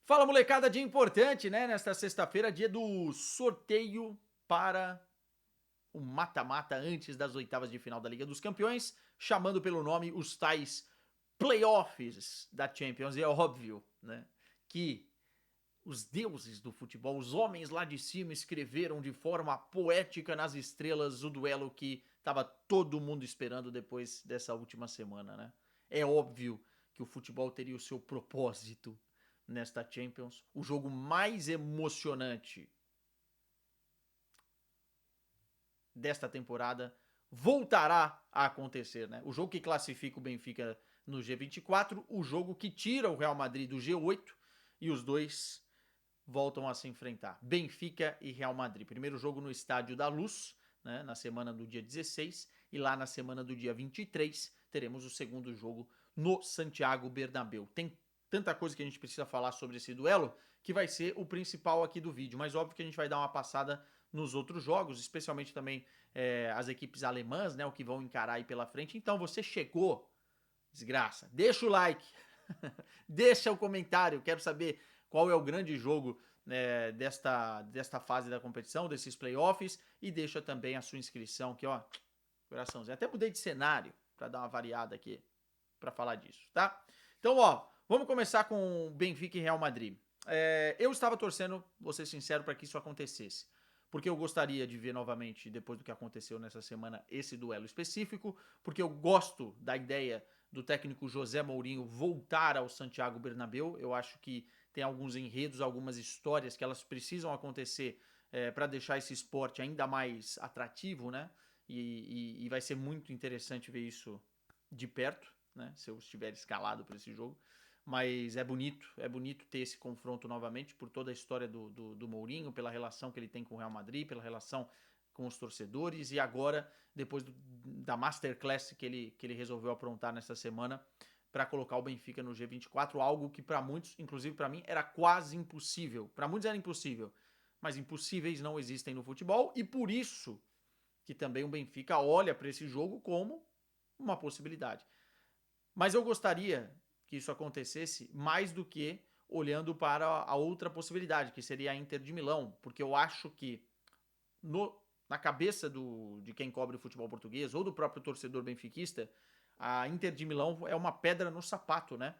Fala, molecada, dia importante, né? Nesta sexta-feira, dia do sorteio para o mata-mata antes das oitavas de final da Liga dos Campeões, chamando pelo nome os tais playoffs da Champions. E é óbvio, né, que os deuses do futebol, os homens lá de cima, escreveram de forma poética nas estrelas o duelo que estava todo mundo esperando depois dessa última semana, né? É óbvio que o futebol teria o seu propósito nesta Champions, o jogo mais emocionante desta temporada voltará a acontecer, né? O jogo que classifica o Benfica no G24, o jogo que tira o Real Madrid do G8 e os dois voltam a se enfrentar. Benfica e Real Madrid. Primeiro jogo no Estádio da Luz, né, na semana do dia 16, e lá na semana do dia 23 teremos o segundo jogo no Santiago Bernabéu. Tem tanta coisa que a gente precisa falar sobre esse duelo que vai ser o principal aqui do vídeo, mas óbvio que a gente vai dar uma passada nos outros jogos, especialmente também as equipes alemãs, né, o que vão encarar aí pela frente. Então você chegou, desgraça, deixa o like, deixa o comentário, quero saber qual é o grande jogo desta fase da competição, desses playoffs, e deixa também a sua inscrição aqui, ó, coraçãozinho. Até mudei de cenário para dar uma variada aqui para falar disso, tá? Então, ó, vamos começar com Benfica e Real Madrid. Eu estava torcendo, vou ser sincero, para que isso acontecesse. Porque eu gostaria de ver novamente, depois do que aconteceu nessa semana, esse duelo específico. Porque eu gosto da ideia do técnico José Mourinho voltar ao Santiago Bernabéu. Eu acho que tem alguns enredos, algumas histórias que elas precisam acontecer para deixar esse esporte ainda mais atrativo, né? E vai ser muito interessante ver isso de perto, né? Se eu estiver escalado para esse jogo. Mas é bonito ter esse confronto novamente por toda a história do Mourinho, pela relação que ele tem com o Real Madrid, pela relação com os torcedores e agora, depois da Masterclass que ele resolveu aprontar nessa semana para colocar o Benfica no G24, algo que para muitos, inclusive para mim, era quase impossível. Para muitos era impossível, mas impossíveis não existem no futebol e por isso que também o Benfica olha para esse jogo como uma possibilidade. Mas eu gostaria que isso acontecesse mais do que olhando para a outra possibilidade, que seria a Inter de Milão, porque eu acho que na cabeça de quem cobre o futebol português ou do próprio torcedor benfiquista, a Inter de Milão é uma pedra no sapato, né?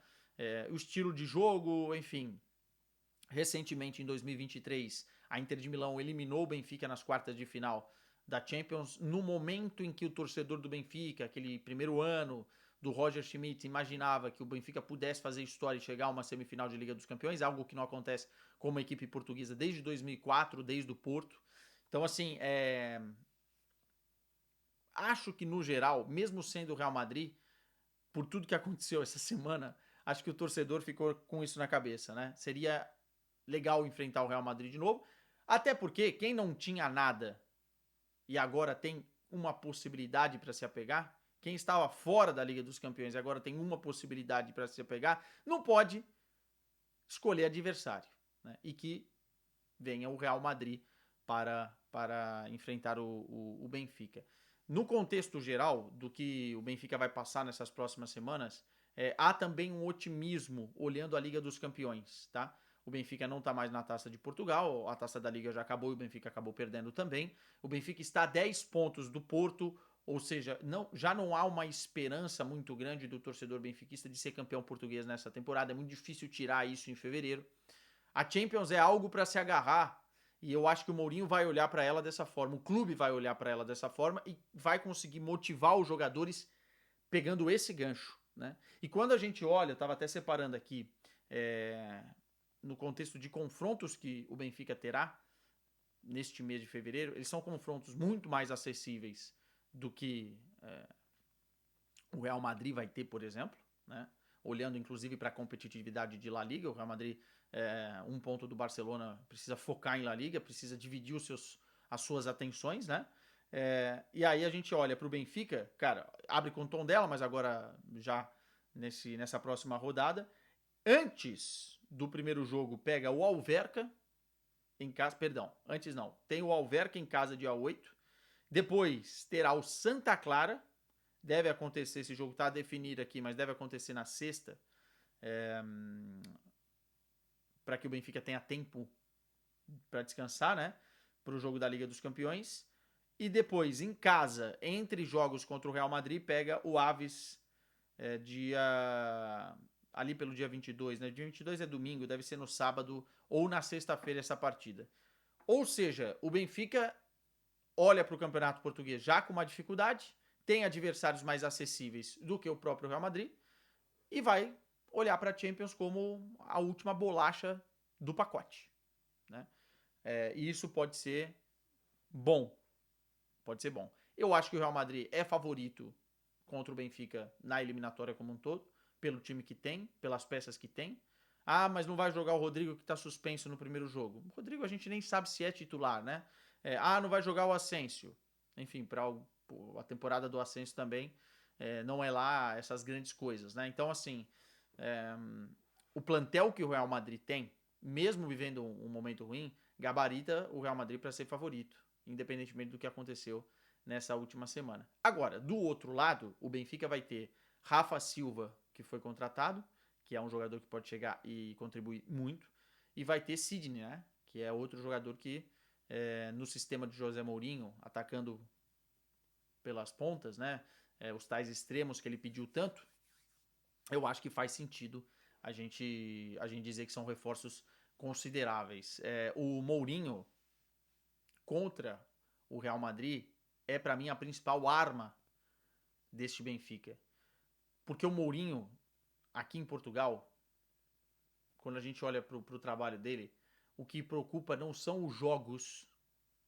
O estilo de jogo, enfim. Recentemente, em 2023, a Inter de Milão eliminou o Benfica nas quartas de final da Champions, no momento em que o torcedor do Benfica, aquele primeiro ano do Roger Schmidt, imaginava que o Benfica pudesse fazer história e chegar a uma semifinal de Liga dos Campeões, algo que não acontece com uma equipe portuguesa desde 2004, desde o Porto. Então, assim, acho que no geral, mesmo sendo o Real Madrid, por tudo que aconteceu essa semana, acho que o torcedor ficou com isso na cabeça, né? Seria legal enfrentar o Real Madrid de novo, até porque quem não tinha nada e agora tem uma possibilidade para se apegar, quem estava fora da Liga dos Campeões e agora tem uma possibilidade para se apegar, não pode escolher adversário, né? E que venha o Real Madrid para enfrentar o Benfica. No contexto geral do que o Benfica vai passar nessas próximas semanas, há também um otimismo olhando a Liga dos Campeões, tá? O Benfica não está mais na Taça de Portugal, a Taça da Liga já acabou e o Benfica acabou perdendo também. O Benfica está a 10 pontos do Porto, ou seja, já não há uma esperança muito grande do torcedor benfiquista de ser campeão português nessa temporada. É muito difícil tirar isso em fevereiro. A Champions é algo para se agarrar e eu acho que o Mourinho vai olhar para ela dessa forma, o clube vai olhar para ela dessa forma e vai conseguir motivar os jogadores pegando esse gancho, né? E quando a gente olha, eu estava até separando aqui no contexto de confrontos que o Benfica terá neste mês de fevereiro, eles são confrontos muito mais acessíveis do que o Real Madrid vai ter, por exemplo, né? Olhando inclusive para a competitividade de La Liga, o Real Madrid, um ponto do Barcelona, precisa focar em La Liga, precisa dividir as suas atenções, né? E aí a gente olha para o Benfica, cara, abre com o tom dela, mas agora já nessa próxima rodada. Antes do primeiro jogo, pega o Alverca em casa, perdão, antes não, tem o Alverca em casa dia 8. Depois terá o Santa Clara. Deve acontecer, esse jogo está definido aqui, mas deve acontecer na sexta, para que o Benfica tenha tempo para descansar, né? Para o jogo da Liga dos Campeões. E depois, em casa, entre jogos contra o Real Madrid, pega o Aves ali pelo dia 22, né? Dia 22 é domingo, deve ser no sábado ou na sexta-feira essa partida. Ou seja, o Benfica olha para o Campeonato Português já com uma dificuldade, tem adversários mais acessíveis do que o próprio Real Madrid e vai olhar para a Champions como a última bolacha do pacote, né? E isso pode ser bom. Pode ser bom. Eu acho que o Real Madrid é favorito contra o Benfica na eliminatória como um todo, pelo time que tem, pelas peças que tem. Ah, mas não vai jogar o Rodrigo que está suspenso no primeiro jogo. O Rodrigo a gente nem sabe se é titular, né? Não vai jogar o Asensio. Enfim, para a temporada do Asensio também não é lá essas grandes coisas, né? Então, assim, o plantel que o Real Madrid tem, mesmo vivendo um momento ruim, gabarita o Real Madrid para ser favorito, independentemente do que aconteceu nessa última semana. Agora, do outro lado, o Benfica vai ter Rafa Silva, que foi contratado, que é um jogador que pode chegar e contribuir muito, e vai ter Sidney, né? Que é outro jogador que, no sistema de José Mourinho, atacando pelas pontas, né? Os tais extremos que ele pediu tanto, eu acho que faz sentido a gente dizer que são reforços consideráveis. O Mourinho contra o Real Madrid é para mim a principal arma deste Benfica. Porque o Mourinho, aqui em Portugal, quando a gente olha para o trabalho dele, o que preocupa não são os jogos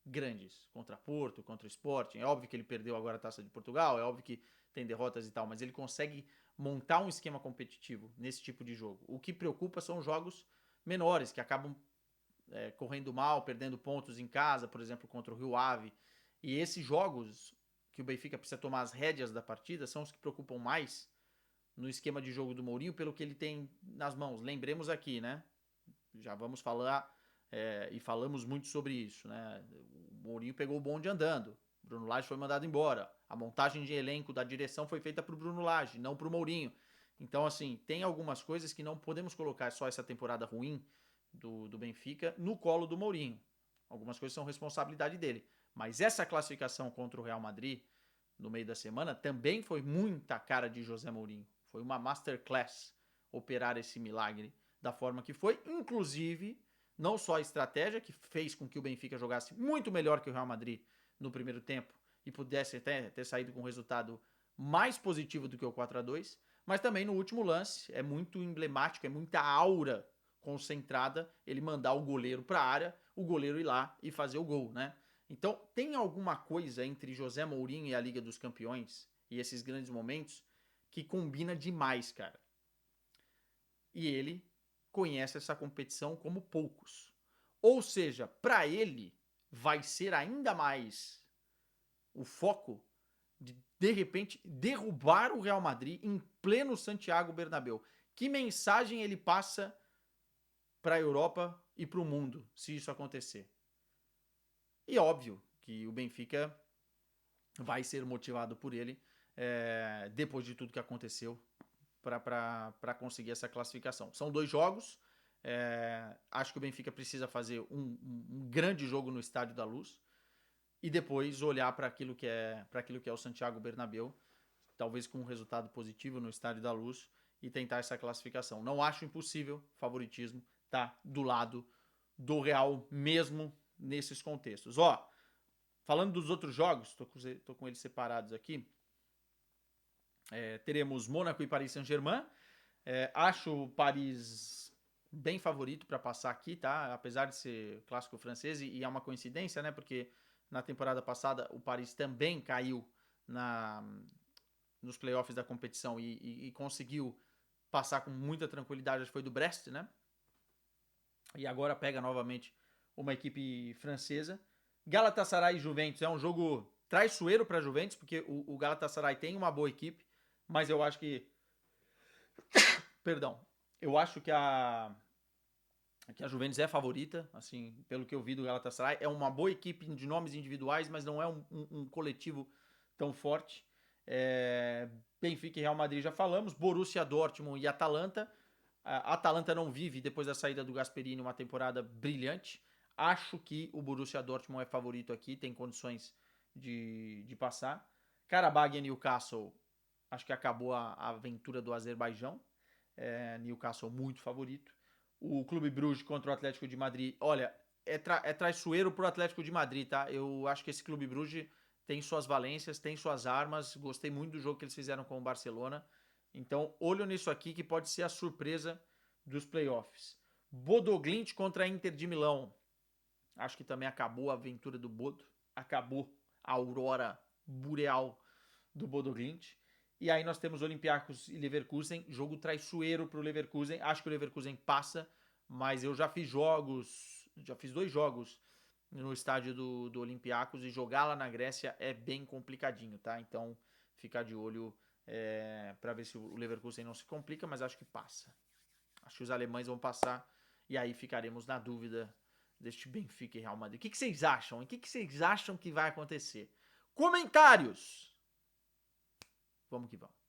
grandes, contra Porto, contra o Sporting. É óbvio que ele perdeu agora a Taça de Portugal, é óbvio que tem derrotas e tal, mas ele consegue montar um esquema competitivo nesse tipo de jogo. O que preocupa são os jogos menores, que acabam correndo mal, perdendo pontos em casa, por exemplo, contra o Rio Ave. E esses jogos que o Benfica precisa tomar as rédeas da partida são os que preocupam mais no esquema de jogo do Mourinho, pelo que ele tem nas mãos. Lembremos aqui, né? Já vamos falar e falamos muito sobre isso, né? O Mourinho pegou o bonde andando. Bruno Lage foi mandado embora. A montagem de elenco da direção foi feita para o Bruno Lage, não para o Mourinho. Então, assim, tem algumas coisas que não podemos colocar só essa temporada ruim do Benfica no colo do Mourinho. Algumas coisas são responsabilidade dele. Mas essa classificação contra o Real Madrid no meio da semana também foi muita cara de José Mourinho. Foi uma masterclass operar esse milagre da forma que foi, inclusive não só a estratégia que fez com que o Benfica jogasse muito melhor que o Real Madrid no primeiro tempo e pudesse até ter saído com um resultado mais positivo do que o 4-2, mas também no último lance, é muito emblemático, é muita aura concentrada, ele mandar o goleiro para a área, o goleiro ir lá e fazer o gol, né? Então, tem alguma coisa entre José Mourinho e a Liga dos Campeões e esses grandes momentos que combina demais, cara. E ele conhece essa competição como poucos. Ou seja, para ele vai ser ainda mais o foco de repente derrubar o Real Madrid em pleno Santiago Bernabéu. Que mensagem ele passa para a Europa e para o mundo se isso acontecer? E óbvio que o Benfica vai ser motivado por ele depois de tudo que aconteceu para conseguir essa classificação. São 2 jogos. Acho que o Benfica precisa fazer um grande jogo no Estádio da Luz e depois olhar para aquilo que é o Santiago Bernabéu, talvez com um resultado positivo no Estádio da Luz e tentar essa classificação. Não acho impossível, favoritismo tá do lado do Real mesmo nesses contextos. Falando dos outros jogos, tô com eles separados aqui. Teremos Mônaco e Paris Saint-Germain. Acho o Paris bem favorito para passar aqui, tá? Apesar de ser clássico francês, e é uma coincidência, né? Porque na temporada passada o Paris também caiu nos playoffs da competição e conseguiu passar com muita tranquilidade. Acho que foi do Brest, né? E agora pega novamente uma equipe francesa. Galatasaray e Juventus é um jogo traiçoeiro para a Juventus, porque o Galatasaray tem uma boa equipe, mas eu acho que... Perdão. Eu acho que a Juventus é favorita, assim, pelo que eu vi do Galatasaray. É uma boa equipe de nomes individuais, mas não é um coletivo tão forte. Benfica e Real Madrid já falamos. Borussia Dortmund e Atalanta. A Atalanta não vive, depois da saída do Gasperini, uma temporada brilhante. Acho que o Borussia Dortmund é favorito aqui, tem condições de passar. Karabag e Newcastle, acho que acabou a aventura do Azerbaijão. Newcastle muito favorito. O Clube Bruges contra o Atlético de Madrid, olha, é traiçoeiro pro Atlético de Madrid, tá? Eu acho que esse Clube Bruges tem suas valências, tem suas armas. Gostei muito do jogo que eles fizeram com o Barcelona. Então, olho nisso aqui que pode ser a surpresa dos playoffs. Bodo Glimt contra a Inter de Milão. Acho que também acabou a aventura do Bodo. Acabou a aurora boreal do Bodo Glimt. E aí nós temos Olympiacos e Leverkusen. Jogo traiçoeiro pro Leverkusen. Acho que o Leverkusen passa, mas eu já fiz jogos, já fiz 2 jogos no estádio do Olympiacos, e jogar lá na Grécia é bem complicadinho, tá? Então, ficar de olho para ver se o Leverkusen não se complica, mas acho que passa. Acho que os alemães vão passar e aí ficaremos na dúvida deste Benfica e Real Madrid. O que vocês acham? O que vocês acham que vai acontecer? Comentários! Vamos que vamos.